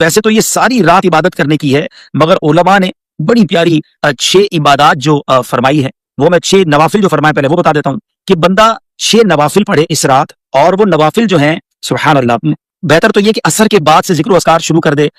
वैसे तो ये सारी रात इबादत करने की है, मगर उलमा ने बड़ी प्यारी 6 इबादत जो फरमाई है, वो मैं 6 नवाफिल जो फरमाए पहले वो बता देता हूँ कि बंदा 6 नवाफिल पढ़े इस रात। और वो नवाफिल जो हैं सुभान अल्लाह, बेहतर तो ये कि असर के बाद से जिक्र अस्कार शुरू कर दे।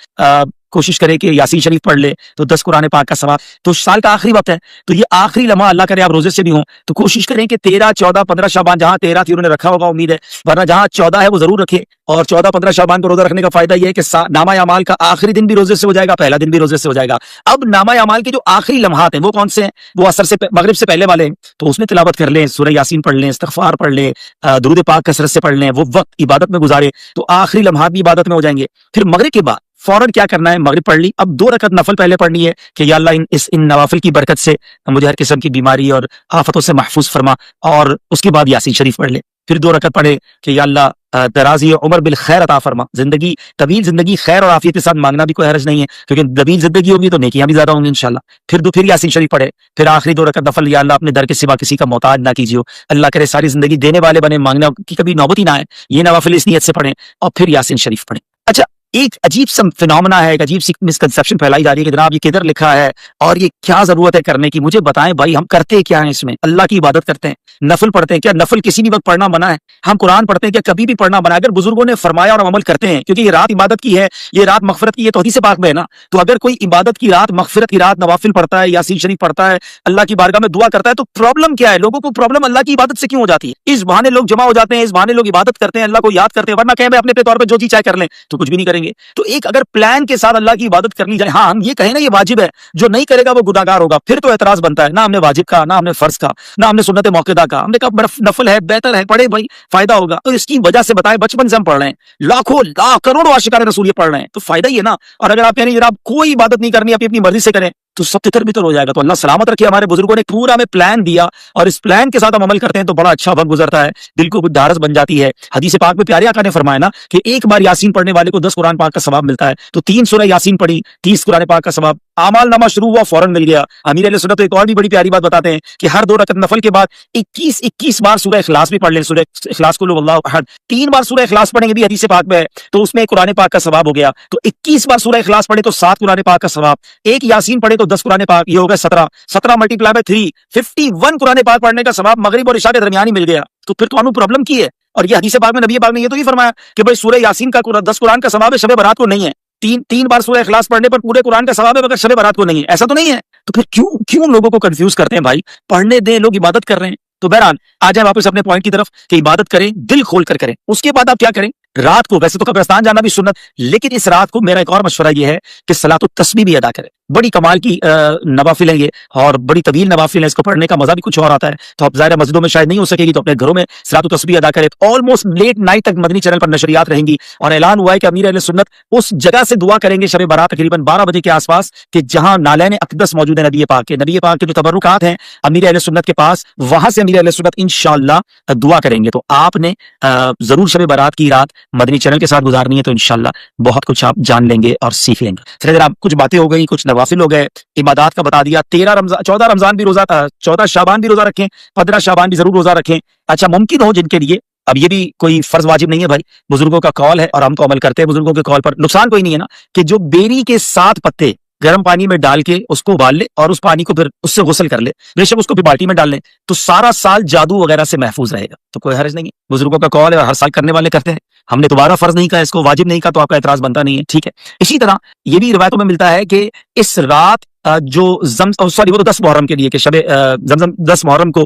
कोशिश करे कि यासीन शरीफ पढ़ ले तो 10 कुरान पाक का सवाब। तो साल का आखिरी वक्त है, तो ये आखिरी लम्हा, अल्लाह करे आप रोजे से भी हों, तो कोशिश करें कि 13, 14, 15 शाबान, जहां 13 थी उन्होंने रखा होगा उम्मीद है, वरना जहां 14 है वो जरूर रखे। और 14, 15 शाबान को रोजा रखने का फायदा यह है कि नामा अमाल का आखिरी दिन भी रोजे से हो जाएगा, पहला दिन भी रोजे से हो जाएगा। अब नामा अमाल के जो आखिरी लम्हात हैं वो कौन से हैं? वो असर से मगरिब से पहले वाले हैं, तो उसमें तिलावत कर लें, सूरह यासीन पढ़ लें, इस्तिग़फ़ार पढ़ लें, दुरूद पाक कसरत से पढ़ लें, वो वक्त इबादत में गुजारे, तो आखिरी लम्हात भी इबादत में हो जाएंगे। फिर मगरिब के बाद फौरन क्या करना है, मगरिब पढ़ ली, अब 2 रकत नफल पहले पढ़नी है कि या अल्लाह इन नवाफिल की बरकत से मुझे हर किस्म की बीमारी और आफतों से महफूज फरमा, और उसके बाद यासीन शरीफ पढ़ ले। फिर 2 रकत पढ़े कि या अल्लाह दराजी उमर बिल खैर अता फरमा, जिंदगी तवील जिंदगी खैर और आफियत के साथ मांगना भी कोई हर्ज नहीं है, क्योंकि तवील जिंदगी होगी तो नेकियां भी ज्यादा होंगी इंशाल्लाह। फिर यासीन शरीफ पढ़े, फिर आखिरी 2 रकत नफल, या अल्लाह अपने दर के सिवा किसी का मोहताज ना कीजिए, अल्लाह करे सारी जिंदगी देने वाले बने, मांगने की कभी नौबत ही ना आए, ये नवाफिल इस नियत से पढ़ें, और फिर यासीन शरीफ पढ़ें। अच्छा, एक अजीब सा फिनोमेना है, एक अजीब सी मिसकंसेप्शन फैलाई जा रही है कि जनाब ये किधर लिखा है और ये क्या जरूरत है करने की। मुझे बताएं भाई, हम करते क्या है इसमें? अल्लाह की इबादत करते हैं, नफल पढ़ते हैं, क्या नफल किसी भी वक्त पढ़ना मना है? हम कुरान पढ़ते हैं, क्या कभी भी पढ़ना मना है? अगर बुजुर्गों ने फरमाया और हम अमल करते हैं, क्योंकि ये रात इबादत की है, ये रात मगफिरत की है, तो हदीस पाक में है ना। तो अगर कोई इबादत की रात, मगफिरत की रात नवाफिल पढ़ता है, यासीन शरीफ पढ़ता है, अल्लाह की बारगाह में दुआ करता है, तो प्रॉब्लम क्या है? लोगों को प्रॉब्लम अल्लाह की इबादत से क्यों हो जाती है? इस बहाने लोग जमा हो जाते हैं, इस बहाने लोग इबादत करते हैं, अल्लाह को याद करते हैं, वरना कहें अपने तौर पर जो जी चाहे कर लें तो कुछ भी नहीं करेंगे। तो एक अगर प्लान के साथ अल्लाह की इबादत कर ली जाए, हाँ हम ये कहें ना ये वाजिब है, जो नहीं करेगा वो गुनाहगार होगा, फिर तो एतराज बनता है ना हमने वाजिब का, ना हमने फर्ज का, ना हमने सुन्नत मौक़िदा का, हमने कहा नफल है, बेहतर है, पढ़े भाई, फायदा होगा। तो इसकी वजह से बताएं, बचपन से हम पढ़ रहे हैं, लाखों लाख करोड़ों आशिकाने रसूल ये पढ़ रहे हैं, तो फायदा ही है ना। और अगर आप कह रहे हैं जनाब कोई इबादत नहीं करनी, अपनी मर्जी से करें, तो सब तितर बितर हो जाएगा। तो अल्लाह सलामत रखे, हमारे बुजुर्गों ने पूरा हमें प्लान दिया और इस प्लान के साथ हम अमल करते हैं तो बड़ा अच्छा वक्त गुजरता है, दिल को कुछ ढारस बन जाती है। हदीस पाक में प्यारे आका ने फरमाया ना कि एक बार यासीन पढ़ने वाले को 10 कुरान पाक का सवाब मिलता है, तो 3 सूरह यासीन पढ़ी, 30 कुरान पाक का सवाब, आमाल नामा शुरू हुआ, फौरन मिल गया। अमीर अहले सुन्नत तो एक और भी बड़ी प्यारी बात बताते हैं कि हर 2 रकत नफल के बाद 21 बार सूरह इखलास भी पढ़ लें, सूरह इखलास कुल हुवल्लाहु अहद, 3 बार सूरह इखलास पढ़ेंगे भी हदीस पाक में है, तो उसमें कुरान पाक का सवाब हो गया। तो 21 बार सूरह इखलास पढ़े तो 7 कुरान पाक का सवाब, एक यासीन पढ़े तो 10 कुरान पाक, ये हो गया 17, 17 मल्टीप्लाई बाय 3, 51 कुरान पाक पढ़ने का सवाब मगरिब और इशा के दरमियान ही मिल गया। तो फिर तो हमें प्रॉब्लम की है। और ये हदीस पाक में नबी पाक ने ये तो नहीं फरमाया कि भाई सूरह यासीन का 10 कुरान का सवाब है, शब बारात को नहीं है, 3 बार सूरह इखलास पढ़ने पर पूरे कुरान का सवाब है, मगर शब बारात को नहीं है, ऐसा तो नहीं है। तो फिर क्यों लोगों को कंफ्यूज करते हैं भाई? पढ़ने दें, लोग इबादत कर रहे हैं। तो बहरहाल आ जाए वापस अपने पॉइंट की तरफ कि इबादत करें, दिल खोल कर करें। उसके बाद आप क्या करें? रात को वैसे तो कब्रिस्तान जाना भी सुन्नत, लेकिन इस रात को मेरा एक और मशवरा ये है कि सलातुत तस्बीह भी अदा करें। बड़ी कमाल की नवाफिल है ये, और बड़ी तवील नवाफिल है, इसको पढ़ने का मजा भी कुछ और आता है। तो अब ज़ाहिर मस्जिदों में शायद नहीं हो सकेगी, तो अपने घरों में सलातुत तस्बीह अदा करें। ऑलमोस्ट लेट नाइट तक मदनी चैनल पर नशरियात रहेंगी, और ऐलान हुआ है कि अमीर अहले सुन्नत उस जगह से दुआ करेंगे शब बारात तकरीबन 12 बजे के आसपास, कि जहां नालैन अक़दस मौजूद है नबी पाक के जो तबर्रुकात हैं अमीर अहले सुन्नत के पास, वहां से अमीर अहले सुन्नत इंशाअल्लाह दुआ करेंगे। तो आपने जरूर शब बारात की रात मदनी चैनल के साथ गुजारनी है, तो इंशाअल्लाह बहुत कुछ आप जान लेंगे और सीख लेंगे। चलिए जनाब, कुछ बातें हो गई, कुछ नवाफिल हो गए, इबादत का बता दिया। 14 रमजान भी रोजा, 14 शाबान भी रोजा रखें, 15 शाबान भी जरूर रोजा रखें। अच्छा, मुमकिन हो जिनके लिए, अब ये भी कोई फर्ज वाजिब नहीं है भाई, बुजुर्गों का कॉल है और हम तो अमल करते हैं बुजुर्गों के कॉल पर, नुकसान कोई नहीं है ना, कि जो बेरी के 7 पत्ते गर्म पानी में डाल के उसको उबाल ले और उस पानी को फिर उससे गुस्ल कर ले, बेशक उसको फिर बाल्टी में डाल ले, तो सारा साल जादू वगैरह से महफूज रहेगा। तो कोई हर्ज नहीं है, बुजुर्गों का कॉल है और हर साल करने वाले करते हैं, हमने दोबारा फर्ज नहीं कहा, इसको वाजिब नहीं कहा, तो आपका एतराज बनता नहीं है, ठीक है। इसी तरह ये भी रिवायतों में मिलता है कि इस रात जो वो तो 10 मुहर्रम के लिए कि शबे जमजम 10 मुहर्रम को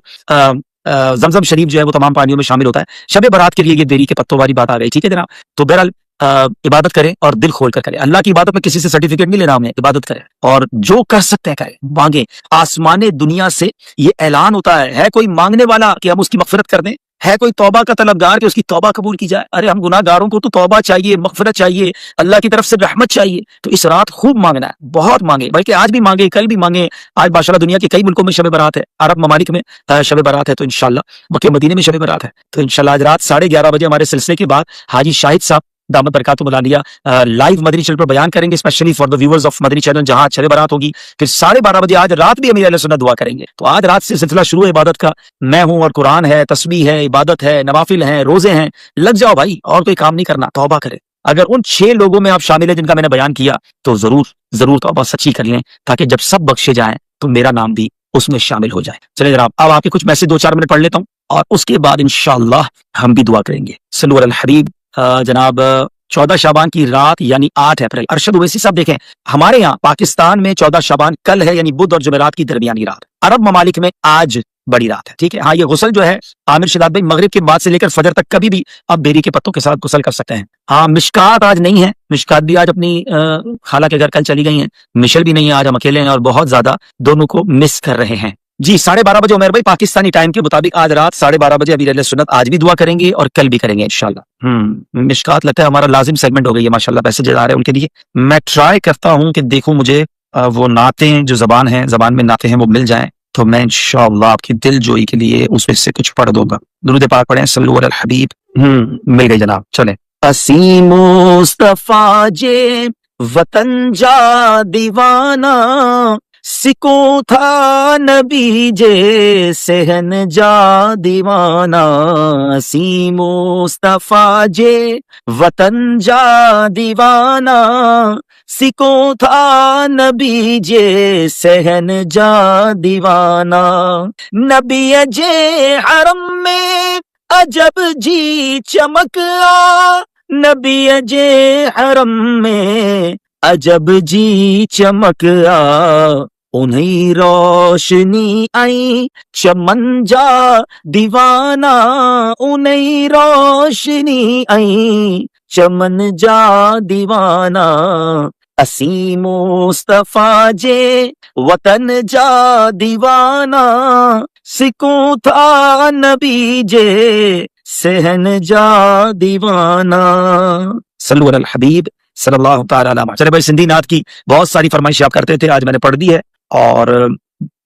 जमजम शरीफ जो है वो तमाम पानियों में शामिल होता है। शबे बारात के लिए ये बेरी के पत्तों वाली बात आ गई, ठीक है जनाब। तो बहरहाल इबादत करें और दिल खोल कर करें। अल्लाह की इबादत में किसी से सर्टिफिकेट नहीं लेना, हमें इबादत करें और जो कर सकते हैं करें, मांगे। आसमाने दुनिया से ये ऐलान होता है कोई मांगने वाला कि हम उसकी मगफिरत कर दें, है कोई तौबा का तलबगार कि उसकी तौबा कबूल की जाए। अरे हम गुनाहगारों को तो तौबा चाहिए, मगफिरत चाहिए, अल्लाह की तरफ से रहमत चाहिए। तो इस रात खूब मांगना है, बहुत मांगे, बल्कि आज भी मांगे, कल भी मांगे। आज माशाल्लाह दुनिया के कई मुल्कों में शब बारात है, अरब ममालिक में शब बारात है, तो इंशाल्लाह मक्के मदीने में शब बारात है। तो इंशाल्लाह आज रात 11:30 बजे हमारे सिलसिले के बाद हाजी शाहिद साहब दामद बरकातुहू मौलानिया लाइव मदनी चैनल पर बयान करेंगे, specially for the viewers of Madani channel, जहां शब बारात होगी। फिर 12:30 बजे आज रात भी अमीर अहले सुन्नत दुआ करेंगे। तो आज रात से सिलसिला शुरू है इबादत का। मैं हूं और कुरान है, तस्बीह है, इबादत है, नवाफिल है, रोजे हैं, लग जाओ भाई, और कोई काम नहीं करना, तौबा करें। अगर उन 6 लोगों में आप शामिल हैं जिनका मैंने बयान किया तो जरूर तौबा सच्ची कर लें, ताकि जब सब बख्शे जाएं तो मेरा नाम भी उसमें शामिल हो जाए। चलिए जनाब, अब आपके कुछ मैसेज 2-4 मिनट पढ़ लेता हूँ और उसके बाद इंशाअल्लाह हम भी दुआ करेंगे। सल्लु अलल हबीब। जनाब 14 शाबान की रात यानी 8 अप्रैल। अरशद ओवैसी साहब देखें, हमारे यहाँ पाकिस्तान में 14 शाबान कल है, यानी बुध और जुमेरात की दरमियानी रात। अरब ममालिक में आज बड़ी रात है, ठीक है। हाँ, ये गुस्ल जो है आमिर शिदात भाई, मगरिब के बाद से लेकर फजर तक कभी भी आप बेरी के पत्तों के साथ गुस्ल कर सकते हैं। हाँ, मिशकात आज नहीं है, मिशकात भी आज अपनी खाला के घर कल चली गई हैं, मिशल भी नहीं है, आज हम अकेले हैं और बहुत ज्यादा दोनों को मिस कर रहे हैं जी। 12:30 बजे उमर भाई पाकिस्तानी टाइम के मुताबिक आज रात 12:30 बजे अमीर सुन्नत आज भी दुआ करेंगे और कल भी करेंगे इंशाल्लाह। मिशकात लगता है हमारा लाजिम सेगमेंट हो गई है, माशाल्लाह मैसेज आ रहे हैं उनके लिए। मैं ट्राई करता हूँ कि देखूं मुझे वो नातें जो जबान में नाते हैं वो मिल जाएं, तो मैं इंशाअल्लाह आपकी दिल जोई के लिए उसमें से कुछ पढ़ दूंगा। दुरूद पाक पढ़ें, सल्लु अलल हबीब। मिल गई जनाब, चले। असी मुस्तफा जे वतन जा दीवाना, सिको था नबी जे सहन जा दीवाना। असी मुस्तफा जे वतन जा दीवाना, सिको था नबी जे सहन जा दीवाना। नबी जे हरम में अजब जी चमक आ, नबी जे हरम में अजब जी चमक आ। उन्हीं रोशनी आई चमन जा दीवाना, उन्हीं रोशनी आई चमन जा दीवाना। असी मुस्तफा जे वतन जा दीवाना, सिको था नबी जे सहन जा दीवाना। सल्लु अलल हबीब सल्लल्लाहु तआला अलैहि वसल्लम। चले भाई, सिंधी नात की बहुत सारी फरमाइश आप करते थे, आज मैंने पढ़ दी है। और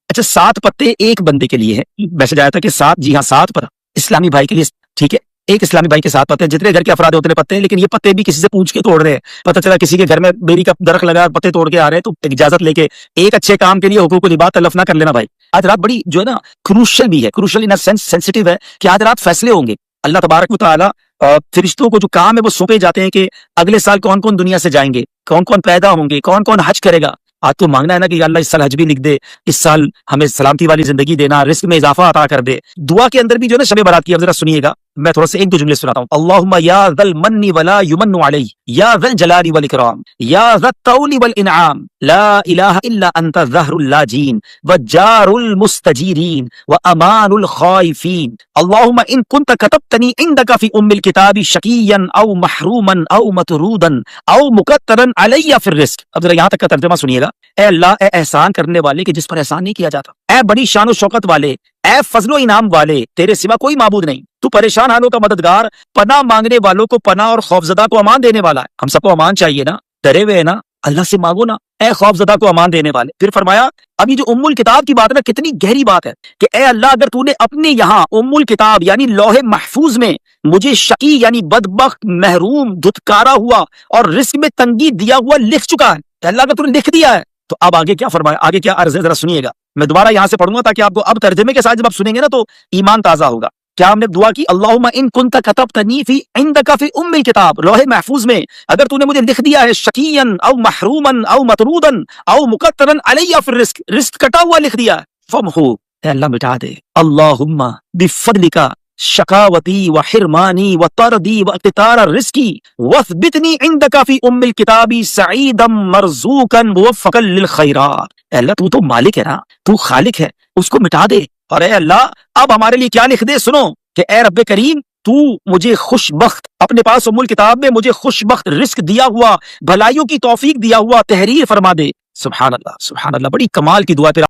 अच्छा, 7 पत्ते एक बंदे के लिए है, मैसेज आया था कि 7, जी हाँ 7 पर इस्लामी भाई के लिए, ठीक है। एक इस्लामी भाई के 7 पत्ते, जितने घर के अफराद उतने पत्ते हैं, लेकिन ये पत्ते भी किसी से पूछ के तोड़ रहे हैं। पता चला किसी के घर में बेरी का दरख्त लगा, पत्ते तोड़ के आ रहे हैं, तो इजाजत लेके एक अच्छे काम के लिए हुकूकुल इबाद तलफ ना कर लेना भाई। आज रात बड़ी जो है ना क्रूशल भी है, क्रूशल इन सेंस सेंसिटिव है कि आज रात फैसले होंगे। अल्लाह तबारक व तआला फरिश्तों को जो काम है वो सौंपे जाते हैं कि अगले साल कौन कौन दुनिया से जाएंगे, कौन कौन पैदा होंगे, कौन कौन हज करेगा। आज तो मांगना है ना कि अल्लाह इस साल हज भी लिख दे, इस साल हमें सलामती वाली जिंदगी देना, रिस्क में इजाफा अता कर दे। दुआ के अंदर भी जो है ना शब बारात की, अब जरा सुनिएगा, मैं थोड़ा सा 1-2 जुमले सुनाता हूँ। अल्लाहुम्मा या ज़ल मन्नी वला युमन्नु अलैहि, या ज़ल जलाली वल इकराम, या ज़त तौली वल इनआम, ला इलाहा इल्ला अंता ज़हरुल लाजीन व जारुल मुस्तजीरीन व अमानुल खाइफीन। अल्लाहुम्मा इन कुंत कतबतनी इंदका फी उम्मिल किताबी शकीयन औ महरूमन औ मतरूदन औ मुकत्तरन अलैया फिर रिस्क। अब जरा यहाँ तक का तर्जुमा सुनिएगा। ए अल्लाह, ए एहसान करने वाले कि जिस पर एहसान नहीं किया जाता, ए बड़ी शान शौकत वाले, ए फजलो इनाम वाले, तेरे सिवा कोई माबूद नहीं। तू परेशान हालों का मददगार, पनाह मांगने वालों को पनाह और खौफजदा को अमान देने वाला है। हम सबको अमान चाहिए ना, डरे हुए ना, अल्लाह से मांगो ना, ए खौफजदा को अमान देने वाले। फिर फरमाया, अभी जो उम्मुल किताब की बात है ना, कितनी गहरी बात है कि ए अल्लाह, अगर तूने अपने यहाँ उम्मुल किताब यानी लौहे महफूज में मुझे शकी यानी बदबख्त, महरूम, धुतकारा हुआ और रिस्क में तंगी दिया हुआ लिख चुका है, अल्लाह अगर तूने लिख दिया है, तो अब आगे क्या फरमाया, आगे क्या अर्ज है, जरा सुनिएगा। मैं दोबारा यहां से पढ़ूंगा ताकि आपको अब तर्जुमे के साथ जब आप सुनेंगे ना तो ईमान ताजा होगा। क्या हमने दुआ की, अल्लाहुम्मा इन कुंत कतबतनी फी इंदका फी उम्मिल किताब, लौहे महफूज में अगर तूने मुझे लिख दिया है शकीयन औ महरूमन औ मतरूदन औ मुकत्तरन अलैया फिर रिस्क, रिस्क कटा हुआ लिख दिया है, फमहू, अल्लाह मिटा दे। अल्लाहुम्मा बिफदलिका शकावती व हिरमानी व तरदी व इक़्तितार रिज़्क़ी वस्बितनी इंदका फी उम्मिल किताबी सईदम मरज़ूकन मुवफ़्फ़क़न लिल खैरात। अल्लाह, तू तो मालिक है ना, तू खालिक है, उसको मिटा दे। और ए अल्लाह, अब हमारे लिए क्या लिख दे, सुनो कि ए रब्बे करीम, तू मुझे खुशबख्त, अपने पास उम्मुल किताब में मुझे खुशबख्त रिस्क दिया हुआ, भलाइयों की तौफीक दिया हुआ तहरीर फरमा दे। सुभान अल्लाह, सुभान अल्लाह, बड़ी कमाल की दुआ।